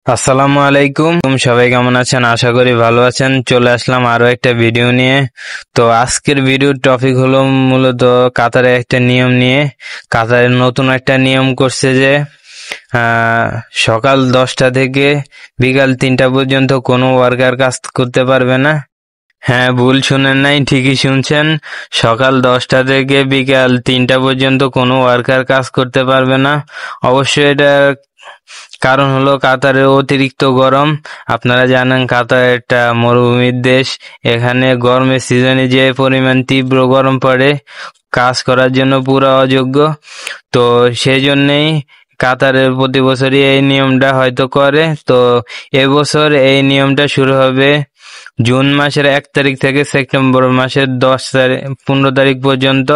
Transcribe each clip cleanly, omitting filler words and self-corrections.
আসসালামু আলাইকুম, সবাই কেমন আছেন? আশা করি ভালো আছেন। চলে আসলাম আরো একটা ভিডিও নিয়ে। তো আজকের ভিডিওর টপিক হলো মূলত কাতারের একটা নিয়ম নিয়ে। কাতারের নতুন একটা নিয়ম করছে যে সকাল 10টা থেকে বিকাল 3টা পর্যন্ত কোনো ওয়ার্কার কাজ করতে পারবে না। হ্যাঁ, ভুল শুনেন নাই, ঠিকই শুনছেন। সকাল 10টা থেকে বিকাল 3টা পর্যন্ত কোনো ওয়ার্কার কাজ করতে পারবে না। অবশ্যই এটা কারণ হলো কাতারের অতিরিক্ত গরম। আপনারা জানেন কাতার একটা মরুভূমির দেশ। এখানে গরমের সিজনে যে পরিমাণ তীব্র গরম পড়ে, কাজ করার জন্য পুরো অযোগ্য। তো সেই জন্যেই কাতারের প্রতি বছরই এই নিয়মটা হয়তো করে। তো এবছর এই নিয়মটা শুরু হবে জুন মাসের 1 তারিখ থেকে সেপ্টেম্বর মাসের 15 তারিখ পর্যন্ত।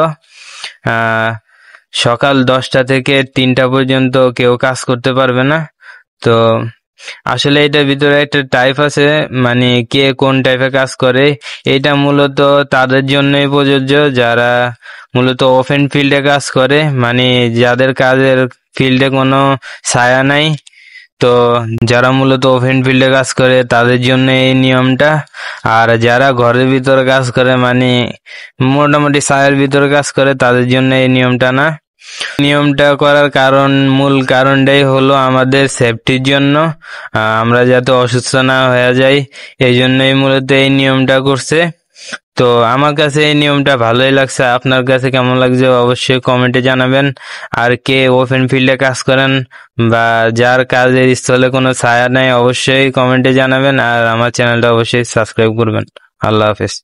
সকাল 10টা থেকে 3টা পর্যন্ত কেউ কাজ করতে পারবে না। তো আসলে এটার ভিতরে একটা টাইপ আছে, মানে কে কোন টাইপে কাজ করে। এটা মূলত তাদের জন্যই প্রযোজ্য যারা মূলত ওপেন ফিল্ডে কাজ করে, মানে যাদের কাজের ফিল্ডে কোনো ছায়া নাই। তো যারা মূলত ওপেন ফিল্ডে কাজ করে তাদের জন্য এই নিয়মটা। আর যারা ঘরের ভিতরে কাজ করে, মানে মোটামুটি ছায়ার ভিতরে কাজ করে, তাদের জন্য এই নিয়মটা না। নিয়মটা করার মূল কারণটাই হলো আমাদের সেফটির জন্য, আমরা যাতে অসুস্থ না হয়ে যাই, এই জন্যই মূলত এই নিয়মটা করছে। তো আমার কাছে এই নিয়মটা ভালোই লাগছে। আপনার কাছে কেমন লাগছে অবশ্যই কমেন্টে জানাবেন। আর কে ওপেন ফিল্ডে কাজ করেন বা যার কাজের স্থলে কোনো ছায়া নেই, অবশ্যই কমেন্টে জানাবেন। আর আমার চ্যানেলটা অবশ্যই সাবস্ক্রাইব করবেন। আল্লাহ হাফেজ।